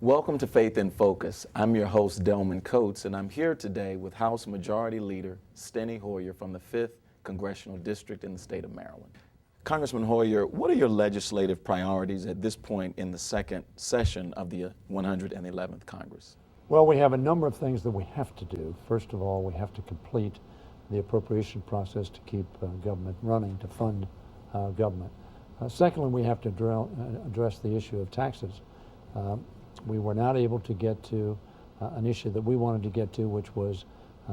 Welcome to Faith in Focus. I'm your host, Delman Coates, and I'm here today with House Majority Leader Steny Hoyer from the 5th Congressional District in the state of Maryland. Congressman Hoyer, what are your legislative priorities at this point in the second session of the 111th Congress? Well, we have a number of things that we have to do. First of all, we have to complete the appropriation process to keep government running, to fund government. Secondly, we have to address the issue of taxes. We were not able to get to an issue that we wanted to get to, which was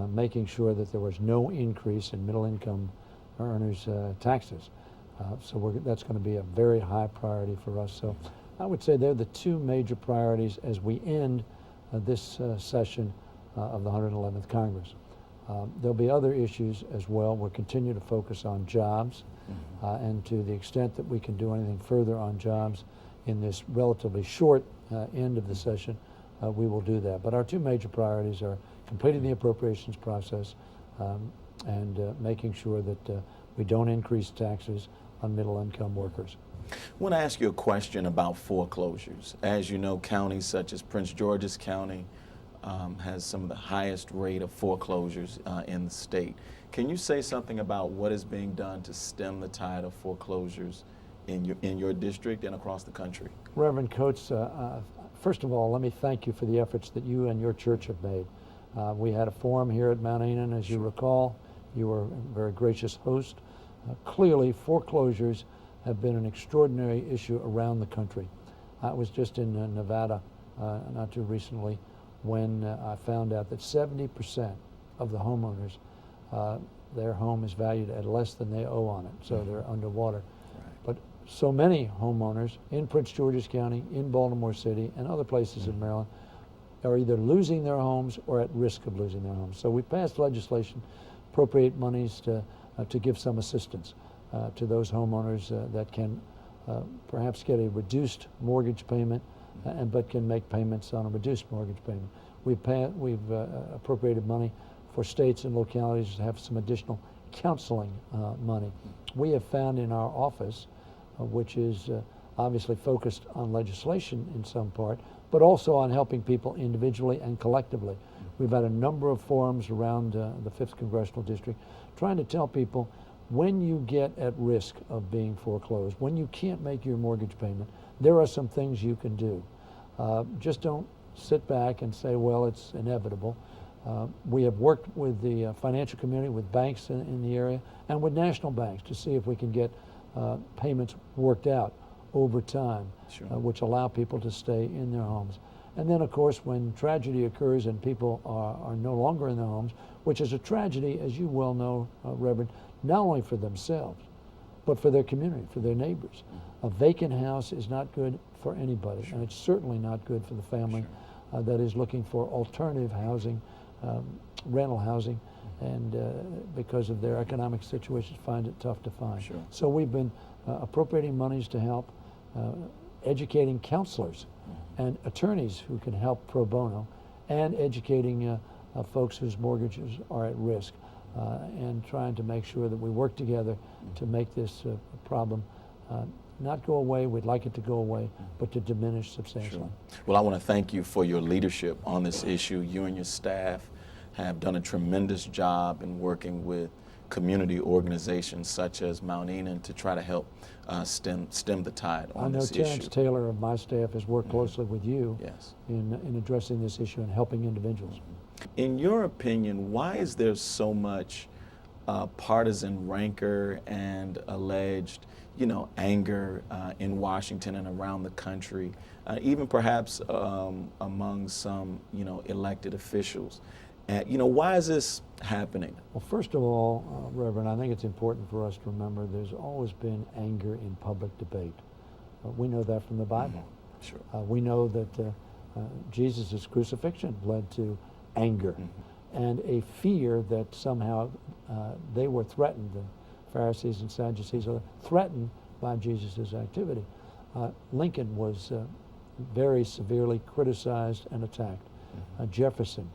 making sure that there was no increase in middle income earners' taxes. That's going to be a very high priority for us. So I would say they're the two major priorities as we end this session of the 111th Congress. There'll be other issues as well. We'll continue to focus on jobs, and to the extent that we can do anything further on jobs in this relatively short end of the session, we will do that. But our two major priorities are completing the appropriations process and making sure that we don't increase taxes on middle-income workers. I want to ask you a question about foreclosures. As you know, counties such as Prince George's County has some of the highest rate of foreclosures in the state. Can you say something about what is being done to stem the tide of foreclosures in your district and across the country? Reverend Coates, first of all, let me thank you for the efforts that you and your church have made. We had a forum here at Mount Enon, as you recall. You were a very gracious host. Clearly, foreclosures have been an extraordinary issue around the country. I was just in Nevada not too recently when I found out that 70% of the homeowners, their home is valued at less than they owe on it, so they're underwater. But so many homeowners in Prince George's County, in Baltimore City, and other places in Maryland are either losing their homes or at risk of losing their homes. So we passed legislation, appropriate monies to give some assistance to those homeowners that can perhaps get a reduced mortgage payment, but can make payments on a reduced mortgage payment. We've appropriated money for states and localities to have some additional counseling money. We have found in our office, which is obviously focused on legislation in some part, but also on helping people individually and collectively. We've had a number of forums around the 5th Congressional District trying to tell people, when you get at risk of being foreclosed, when you can't make your mortgage payment, there are some things you can do. Just don't sit back and say, well, it's inevitable. We have worked with the financial community, with banks in the area, and with national banks to see if we can get payments worked out over time, which allow people to stay in their homes. And then, of course, when tragedy occurs and people are no longer in their homes, which is a tragedy, as you well know, Reverend, not only for themselves, but for their community, for their neighbors. A vacant house is not good for anybody, and it's certainly not good for the family that is looking for alternative housing, rental housing, and because of their economic situations, find it tough to find. So we've been appropriating monies to help, educating counselors and attorneys who can help pro bono, and educating folks whose mortgages are at risk, and trying to make sure that we work together to make this problem not go away. We'd like it to go away, but to diminish substantially. Well, I want to thank you for your leadership on this issue. You and your staff have done a tremendous job in working with community organizations such as Mount Enon to try to help stem the tide on this issue. I know Terrence Taylor of my staff has worked closely with you in addressing this issue and helping individuals. In your opinion, why is there so much partisan rancor and alleged, anger in Washington and around the country, even perhaps among some, elected officials? Why is this happening? Well, first of all, Reverend, I think it's important for us to remember there's always been anger in public debate. We know that from the Bible. We know that Jesus' crucifixion led to anger and a fear that somehow they were threatened, the Pharisees and Sadducees are threatened by Jesus' activity. Lincoln was very severely criticized and attacked. Jefferson,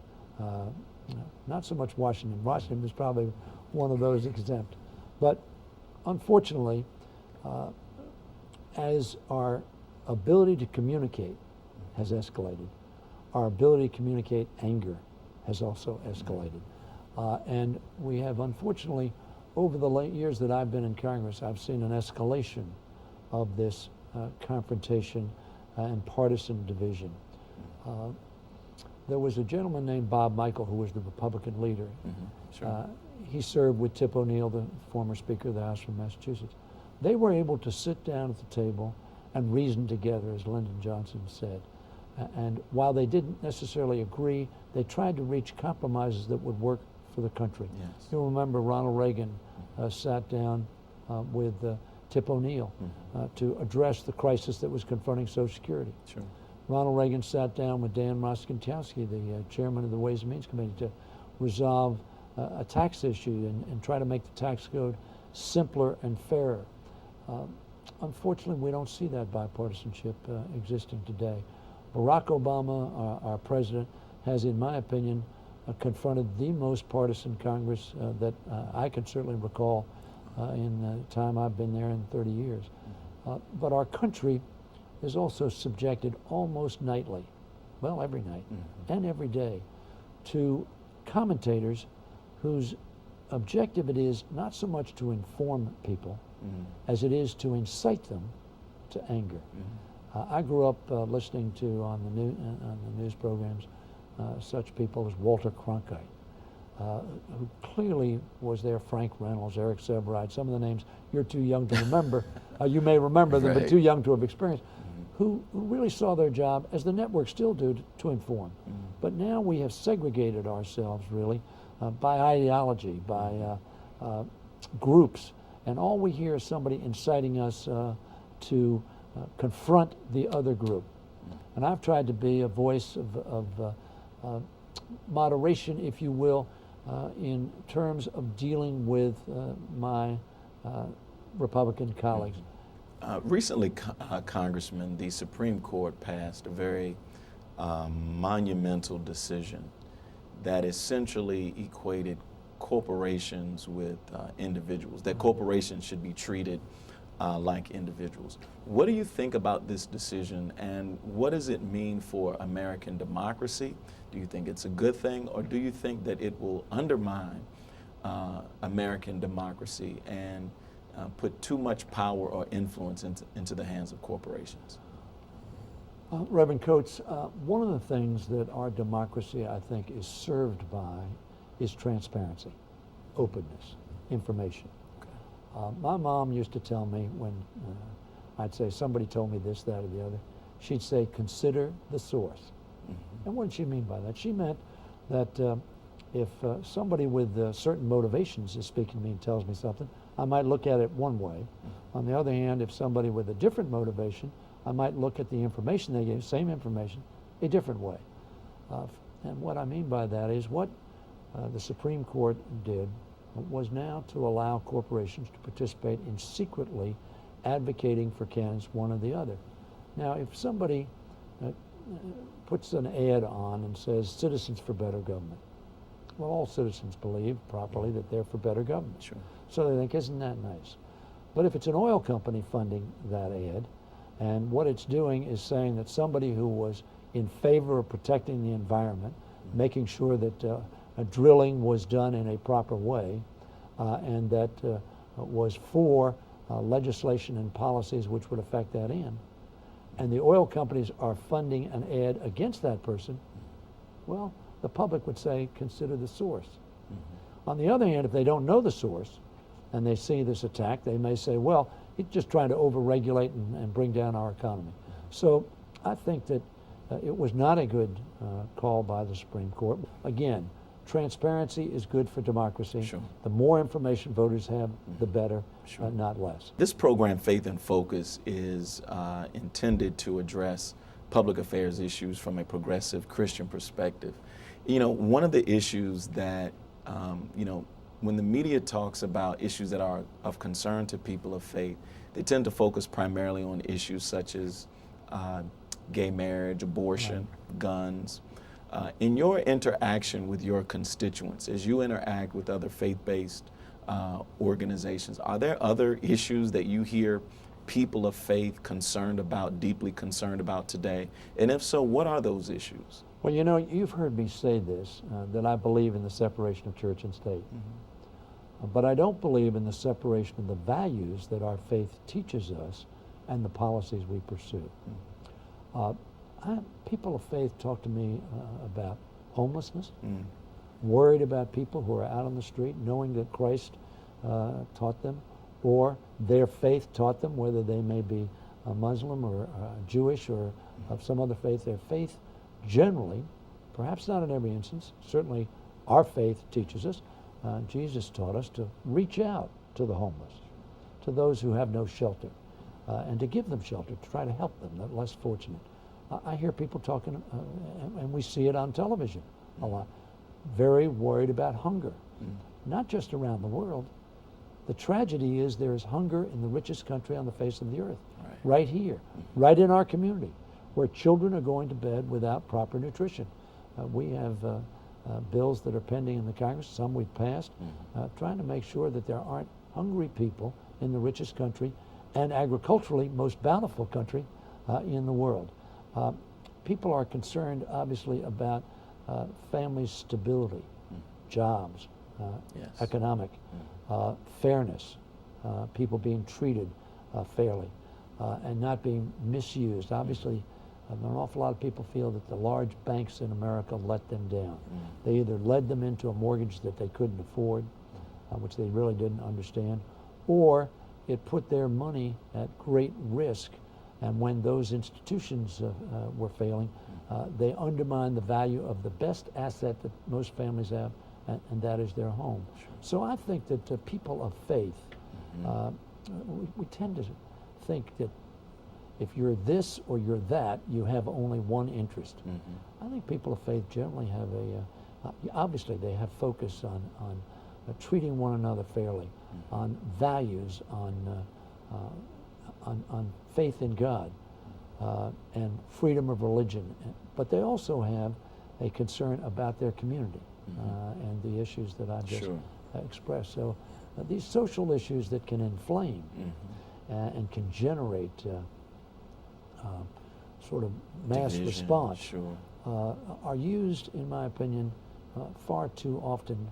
not so much Washington. Washington was probably one of those exempt. But unfortunately, as our ability to communicate has escalated. Our ability to communicate anger has also escalated. And we have, unfortunately, over the late years that I've been in Congress, I've seen an escalation of this confrontation and partisan division. There was a gentleman named Bob Michael who was the Republican leader. Sure. He served with Tip O'Neill, the former Speaker of the House from Massachusetts. They were able to sit down at the table and reason together, as Lyndon Johnson said. And while they didn't necessarily agree, they tried to reach compromises that would work for the country. Yes. You'll remember Ronald Reagan sat down with Tip O'Neill to address the crisis that was confronting Social Security. Sure. Ronald Reagan sat down with Dan Rostenkowski, the chairman of the Ways and Means Committee, to resolve a tax issue and try to make the tax code simpler and fairer. Unfortunately, we don't see that bipartisanship existing today. Barack Obama, our president, has, in my opinion, confronted the most partisan Congress that I can certainly recall in the time I've been there in 30 years. But our country is also subjected almost nightly, well, every night and every day, to commentators whose objective it is not so much to inform people as it is to incite them to anger. I grew up listening to, on the news programs, such people as Walter Cronkite, who clearly was there, Frank Reynolds, Eric Sebright, some of the names you're too young to remember. You may remember them, but too young to have experienced, who really saw their job, as the networks still do, to inform. But now we have segregated ourselves, really, by ideology, by groups, and all we hear is somebody inciting us to confront the other group. And I've tried to be a voice of moderation, if you will, in terms of dealing with my Republican colleagues. Recently, Congressman, the Supreme Court passed a very monumental decision that essentially equated corporations with individuals, that corporations should be treated like individuals. What do you think about this decision, and what does it mean for American democracy? Do you think it's a good thing, or do you think that it will undermine American democracy and put too much power or influence into the hands of corporations? Reverend Coates, one of the things that our democracy, I think, is served by is transparency, openness, information. My mom used to tell me when I'd say somebody told me this, that, or the other, she'd say, consider the source. And what did she mean by that? She meant that if somebody with certain motivations is speaking to me and tells me something, I might look at it one way. On the other hand, if somebody with a different motivation, I might look at the information they gave, same information, a different way. And what I mean by that is what the Supreme Court did was now to allow corporations to participate in secretly advocating for candidates, one or the other. Now, if somebody puts an ad on and says, citizens for better government, well, all citizens believe properly that they're for better government. Sure. So they think, isn't that nice? But if it's an oil company funding that ad, and what it's doing is saying that somebody who was in favor of protecting the environment, making sure that drilling was done in a proper way, and that was for legislation and policies which would affect that end, and the oil companies are funding an ad against that person, well, the public would say, consider the source. On the other hand, if they don't know the source, and they see this attack, they may say, well, he's just trying to overregulate and bring down our economy. So I think that it was not a good call by the Supreme Court. Again, transparency is good for democracy. Sure. The more information voters have, the better, not less. This program, Faith in Focus, is intended to address public affairs issues from a progressive Christian perspective. You know, one of the issues that, you know, when the media talks about issues that are of concern to people of faith, they tend to focus primarily on issues such as gay marriage, abortion, guns. In your interaction with your constituents, as you interact with other faith-based organizations, are there other issues that you hear people of faith deeply concerned about today? And if so, what are those issues? Well, you know, you've heard me say this, that I believe in the separation of church and state. But I don't believe in the separation of the values that our faith teaches us and the policies we pursue. People of faith talk to me about homelessness, worried about people who are out on the street, knowing that Christ taught them, or their faith taught them, whether they may be a Muslim or Jewish or of some other faith. Their faith generally, perhaps not in every instance, certainly our faith teaches us, Jesus taught us to reach out to the homeless, to those who have no shelter, and to give them shelter, to try to help them, the less fortunate. I hear people talking, and we see it on television a lot, very worried about hunger, not just around the world. The tragedy is there is hunger in the richest country on the face of the earth, right here, right in our community, where children are going to bed without proper nutrition. We have bills that are pending in the Congress, some we've passed, trying to make sure that there aren't hungry people in the richest country and agriculturally most bountiful country in the world. People are concerned, obviously, about family stability, jobs, economic fairness, people being treated fairly and not being misused. Obviously, an awful lot of people feel that the large banks in America let them down. They either led them into a mortgage that they couldn't afford, which they really didn't understand, or it put their money at great risk. And when those institutions were failing, they undermined the value of the best asset that most families have, and that is their home. So I think that people of faith, we tend to think that if you're this or you're that, you have only one interest. I think people of faith generally have obviously they have focus on treating one another fairly, on values, on faith in God, and freedom of religion. But they also have a concern about their community and the issues that I just expressed. So these social issues that can inflame and can generate sort of mass Division, response are used, in my opinion, far too often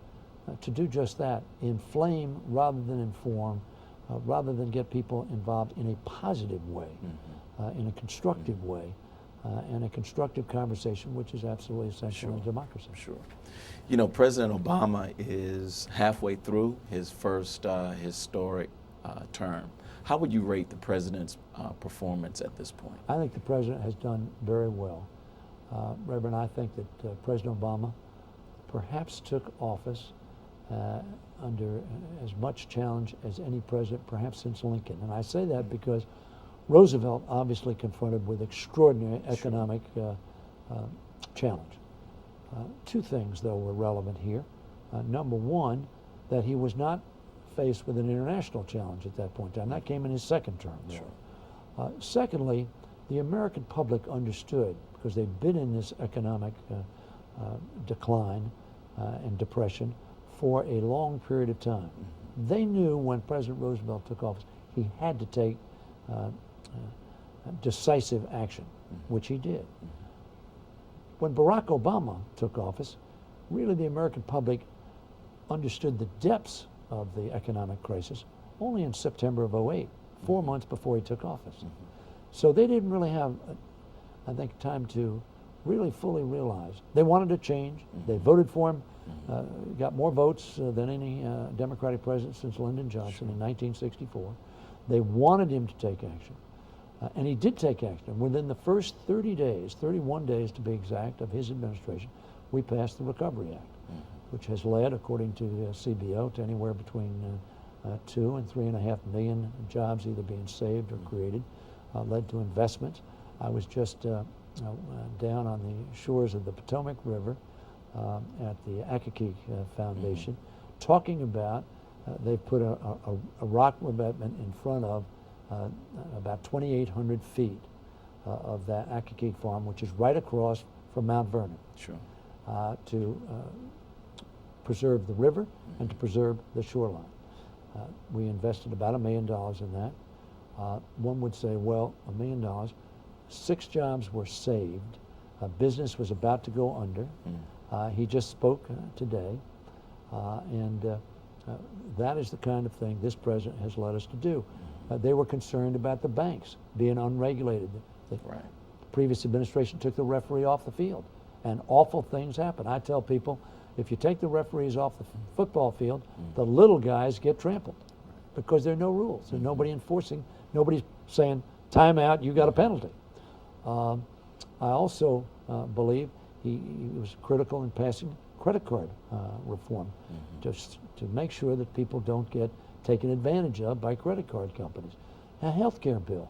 to do just that, inflame rather than inform, rather than get people involved in a positive way, in a constructive way, and a constructive conversation, which is absolutely essential in democracy. You know, President Obama is halfway through his first historic term. How would you rate the president's performance at this point? I think the president has done very well. Reverend, I think that President Obama perhaps took office under as much challenge as any president, perhaps since Lincoln. And I say that because Roosevelt obviously confronted with extraordinary economic challenge. Two things, though, were relevant here. Number one, that he was not faced with an international challenge at that point in time. That came in his second term. Secondly, the American public understood, because they've been in this economic decline and depression for a long period of time. They knew when President Roosevelt took office, he had to take decisive action, which he did. When Barack Obama took office, really the American public understood the depths of the economic crisis only in September of '08, 4 months before he took office. So they didn't really have, I think, time to really fully realize. They wanted a change. They voted for him, got more votes than any Democratic president since Lyndon Johnson in 1964. They wanted him to take action. And he did take action. Within the first 30 days, 31 days to be exact, of his administration, we passed the Recovery Act, which has led, according to CBO, to anywhere between 2 and 3.5 million jobs either being saved or created, led to investments. I was just down on the shores of the Potomac River at the Akakeek Foundation, talking about, they've put a rock revetment in front of about 2,800 feet of that Akakeek farm, which is right across from Mount Vernon, to preserve the river and to preserve the shoreline. We invested about $1 million in that. One would say, well, $1 million, 6 jobs were saved, a business was about to go under. He just spoke today, and that is the kind of thing this president has led us to do. They were concerned about the banks being unregulated. The previous administration took the referee off the field, and awful things happen. I tell people, if you take the referees off the football field, the little guys get trampled because there are no rules. There's nobody enforcing, nobody's saying, timeout, you got a penalty. I also believe he was critical in passing credit card reform, just to make sure that people don't get taken advantage of by credit card companies. A health care bill,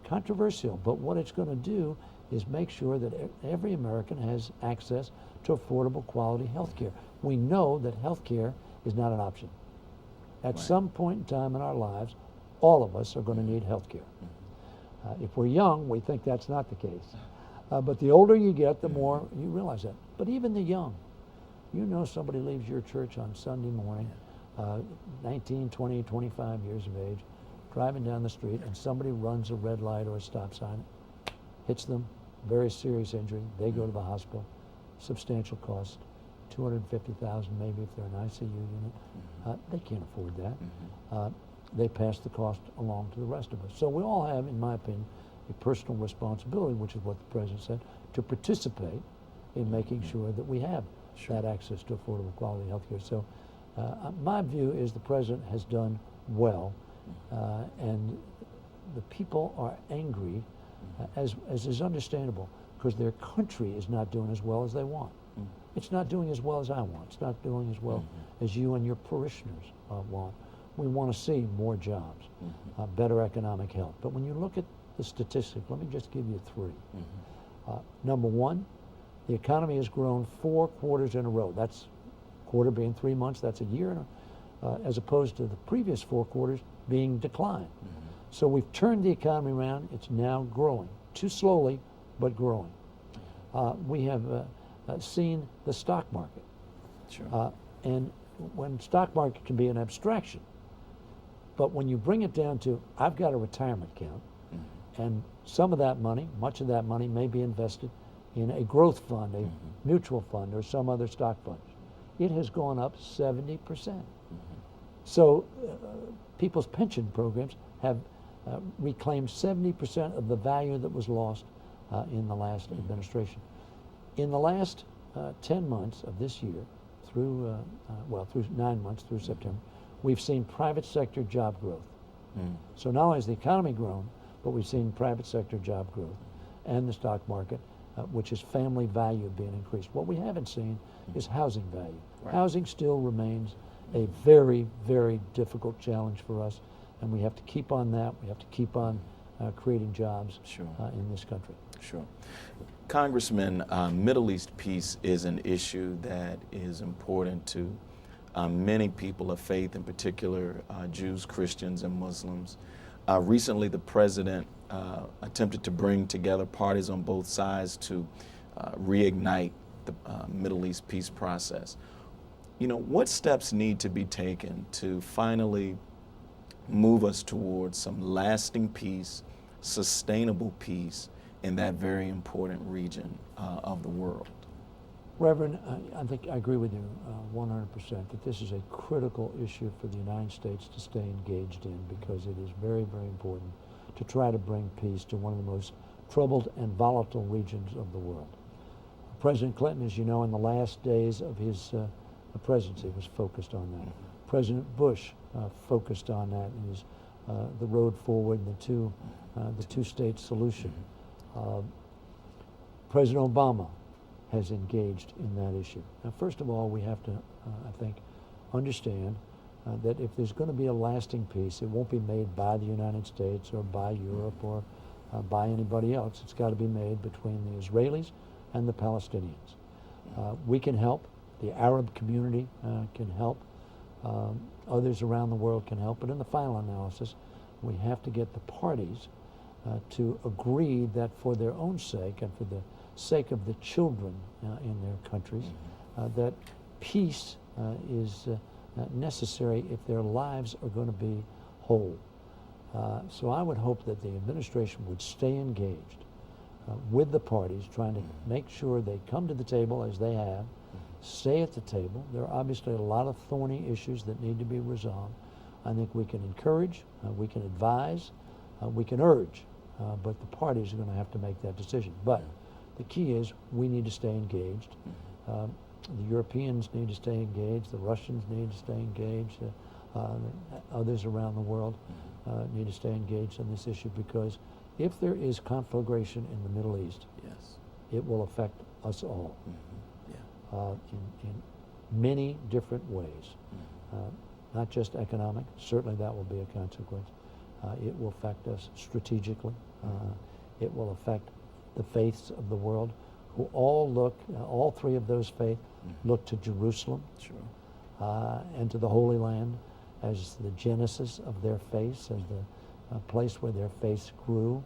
controversial, but what it's going to do is make sure that every American has access to affordable quality health care. We know that health care is not an option. At some point in time in our lives, all of us are going to need health care. If we're young, we think that's not the case. But the older you get, the more you realize that. But even the young, you know, somebody leaves your church on Sunday morning, 19, 20, 25 years of age, driving down the street, and somebody runs a red light or a stop sign, hits them, very serious injury, they go to the hospital, substantial cost, $250,000 maybe if they're an ICU unit. They can't afford that. They pass the cost along to the rest of us. So we all have, in my opinion, a personal responsibility, which is what the president said, to participate in making sure that we have that access to affordable quality health care. So my view is the president has done well, and the people are angry, as is understandable, because their country is not doing as well as they want. It's not doing as well as I want. It's not doing as well as you and your parishioners want. We want to see more jobs, better economic health. But when you look at the statistics, let me just give you 3. Number 1, the economy has grown 4 quarters in a row. That's quarter being 3 months, that's a year, as opposed to the previous 4 quarters being decline. So we've turned the economy around. It's now growing, too slowly, but growing. We have seen the stock market. And when stock market can be an abstraction, but when you bring it down to, I've got a retirement account, and some of that money, much of that money may be invested in a growth fund, a mutual fund, or some other stock fund. It has gone up 70%. So people's pension programs have reclaimed 70% of the value that was lost in the last administration. In the last 10 months of this year, through 9 months through September, we've seen private sector job growth. So not only has the economy grown, but we've seen private sector job growth and the stock market, which is family value being increased. What we haven't seen is housing value. Housing still remains a very, very difficult challenge for us, and we have to keep on that. We have to keep on creating jobs in this country. Congressman, Middle East peace is an issue that is important to many people of faith, in particular Jews, Christians, and Muslims. Recently, the president attempted to bring together parties on both sides to reignite the Middle East peace process. You know, what steps need to be taken to finally move us towards some lasting peace, sustainable peace in that very important region of the world? Reverend, I think I agree with you 100% that this is a critical issue for the United States to stay engaged in, because it is very, very important to try to bring peace to one of the most troubled and volatile regions of the world. President Clinton, as you know, in the last days of his presidency was focused on that. President Bush focused on that and is the road forward, the two-state solution. President Obama has engaged in that issue. Now, first of all, we have to, I think, understand that if there's going to be a lasting peace, it won't be made by the United States or by Europe or by anybody else. It's got to be made between the Israelis and the Palestinians. We can help. The Arab community can help. Others around the world can help. But in the final analysis, we have to get the parties to agree that for their own sake and for the sake of the children in their countries, that peace is necessary if their lives are going to be whole. So I would hope that the administration would stay engaged with the parties, trying to make sure they come to the table as they have, stay at the table. There are obviously a lot of thorny issues that need to be resolved. I think we can encourage, we can advise, we can urge, but the parties are going to have to make that decision. But the key is we need to stay engaged. The Europeans need to stay engaged. The Russians need to stay engaged. Others around the world need to stay engaged on this issue, because if there is conflagration in the Middle East, Yes. it will affect us all Yeah. in many different ways. Not just economic, certainly that will be a consequence. It will affect us strategically. It will affect the faiths of the world, who all look, all three of those faiths look to Jerusalem and to the Holy Land as the genesis of their faith, as the place where their faith grew.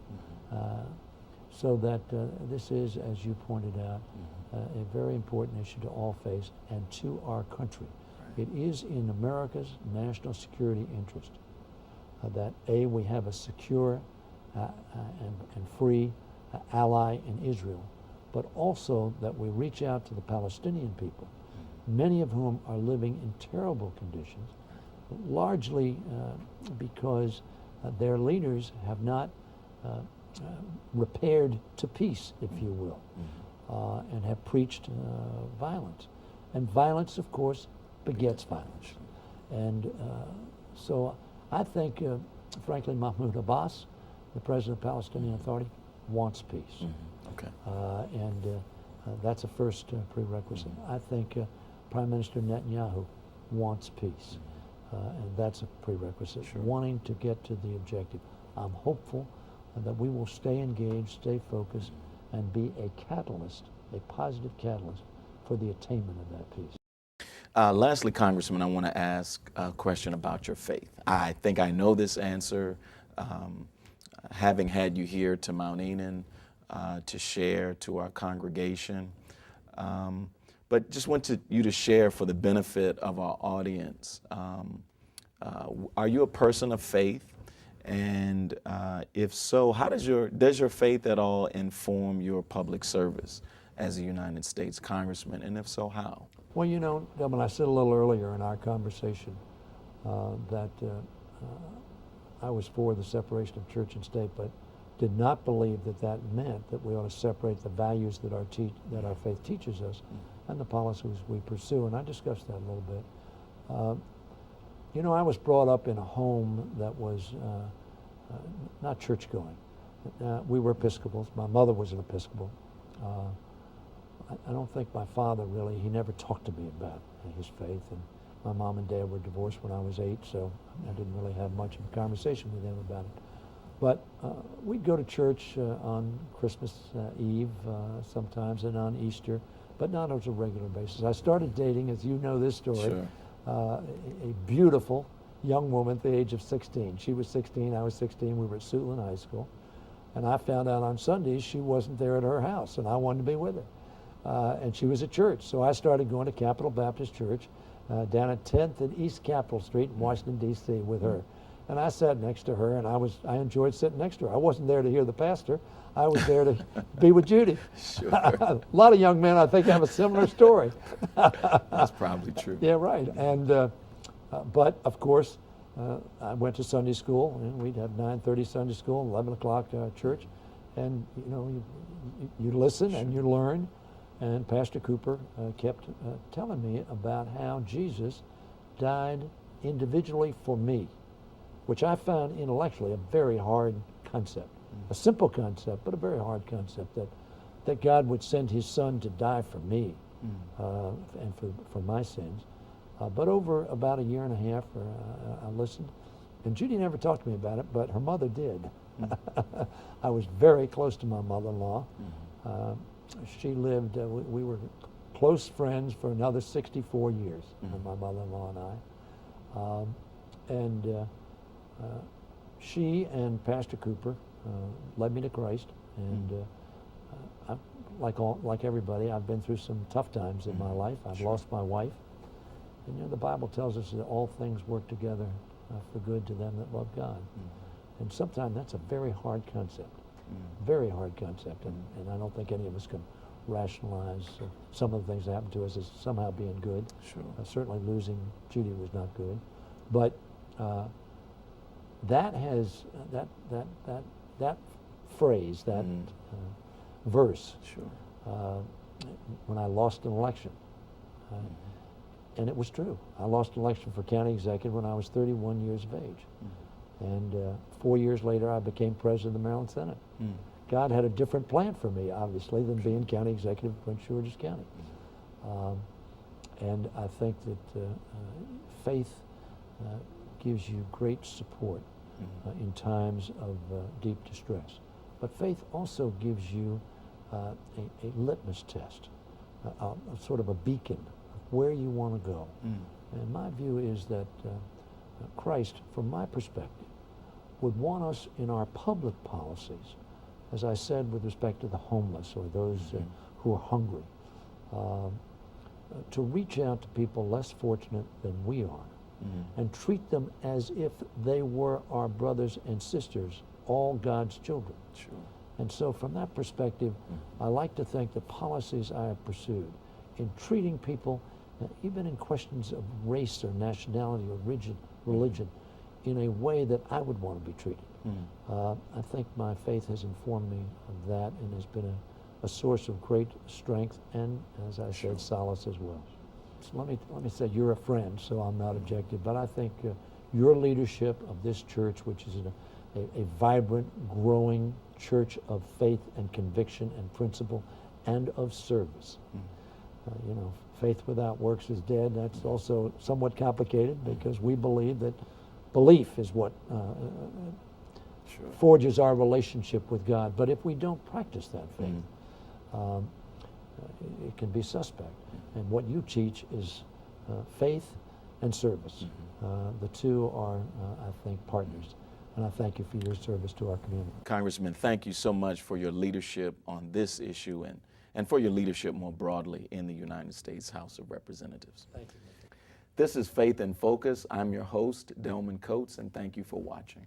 So that this is, as you pointed out, a very important issue to all faiths and to our country. It is in America's national security interest that we have a secure and free ally in Israel, but also that we reach out to the Palestinian people, many of whom are living in terrible conditions, largely because their leaders have not repaired to peace, if you will, and have preached violence. And violence, of course, begets violence. And so I think, frankly, Mahmoud Abbas, the president of the Palestinian Authority, wants peace. Okay. And that's a first prerequisite. I think Prime Minister Netanyahu wants peace. And that's a prerequisite, wanting to get to the objective. I'm hopeful that we will stay engaged, stay focused, and be a catalyst, a positive catalyst for the attainment of that peace. Lastly, Congressman, I want to ask a question about your faith. I think I know this answer, having had you here to Mount Enon to share to our congregation, but just want you to share for the benefit of our audience. Are you a person of faith? And if so, how does your faith at all inform your public service as a United States Congressman? And if so, how? Well, you know, Delvin, I said a little earlier in our conversation that I was for the separation of church and state, but did not believe that that meant that we ought to separate the values that our faith teaches us and the policies we pursue. And I discussed that a little bit. You know, I was brought up in a home that was not church-going. We were Episcopals. My mother was an Episcopal. I don't think my father really, he never talked to me about his faith. And my mom and dad were divorced when I was 8, so I didn't really have much of a conversation with them about it. But we'd go to church on Christmas Eve sometimes, and on Easter, but not on a regular basis. I started dating, as you know this story, a beautiful young woman at the age of 16. She was 16, I was 16, we were at Suitland High School. And I found out on Sundays she wasn't there at her house, and I wanted to be with her. And she was at church, so I started going to Capitol Baptist Church down at 10th and East Capitol Street in Washington, D.C. with her. And I sat next to her, and I enjoyed sitting next to her. I wasn't there to hear the pastor. I was there to be with Judy. A lot of young men, I think, have a similar story. That's probably true. Yeah, right. And but of course, I went to Sunday school, and we'd have 9:30 Sunday school, 11 o'clock church, and you know, you listen and you learn. And Pastor Cooper kept telling me about how Jesus died individually for me, which I found intellectually a very hard concept, a simple concept, but a very hard concept, that God would send his son to die for me and for my sins. But over about a year and a half, I listened, and Judy never talked to me about it, but her mother did. I was very close to my mother-in-law. She lived, we were close friends for another 64 years, my mother-in-law and I. She and Pastor Cooper led me to Christ, and like everybody, I've been through some tough times in my life. I've lost my wife, and you know, the Bible tells us that all things work together for good to them that love God. And sometimes that's a very hard concept, very hard concept. And I don't think any of us can rationalize some of the things that happened to us as somehow being good. Sure. Certainly losing Judy was not good. But that has, that phrase, that verse, Sure. when I lost an election, and it was true. I lost an election for county executive when I was 31 years of age. And 4 years later, I became president of the Maryland Senate. God had a different plan for me, obviously, than being county executive of Prince George's County. And I think that faith gives you great support in times of deep distress. But faith also gives you a litmus test, a sort of a beacon of where you want to go. And my view is that Christ, from my perspective, would want us in our public policies, as I said with respect to the homeless or those who are hungry, to reach out to people less fortunate than we are and treat them as if they were our brothers and sisters, all God's children. Sure. And so from that perspective, I like to think the policies I have pursued in treating people, even in questions of race or nationality or religion, in a way that I would want to be treated. I think my faith has informed me of that and has been a source of great strength and, as I said, solace as well. So let me say, you're a friend, so I'm not objective, but I think your leadership of this church, which is a vibrant, growing church of faith and conviction and principle and of service. You know, faith without works is dead. That's also somewhat complicated because we believe that belief is what forges our relationship with God. But if we don't practice that faith, it can be suspect. And what you teach is faith and service. The two are, I think, partners. And I thank you for your service to our community. Congressman, thank you so much for your leadership on this issue and for your leadership more broadly in the United States House of Representatives. Thank you. This is Faith in Focus. I'm your host, Delman Coates, and thank you for watching.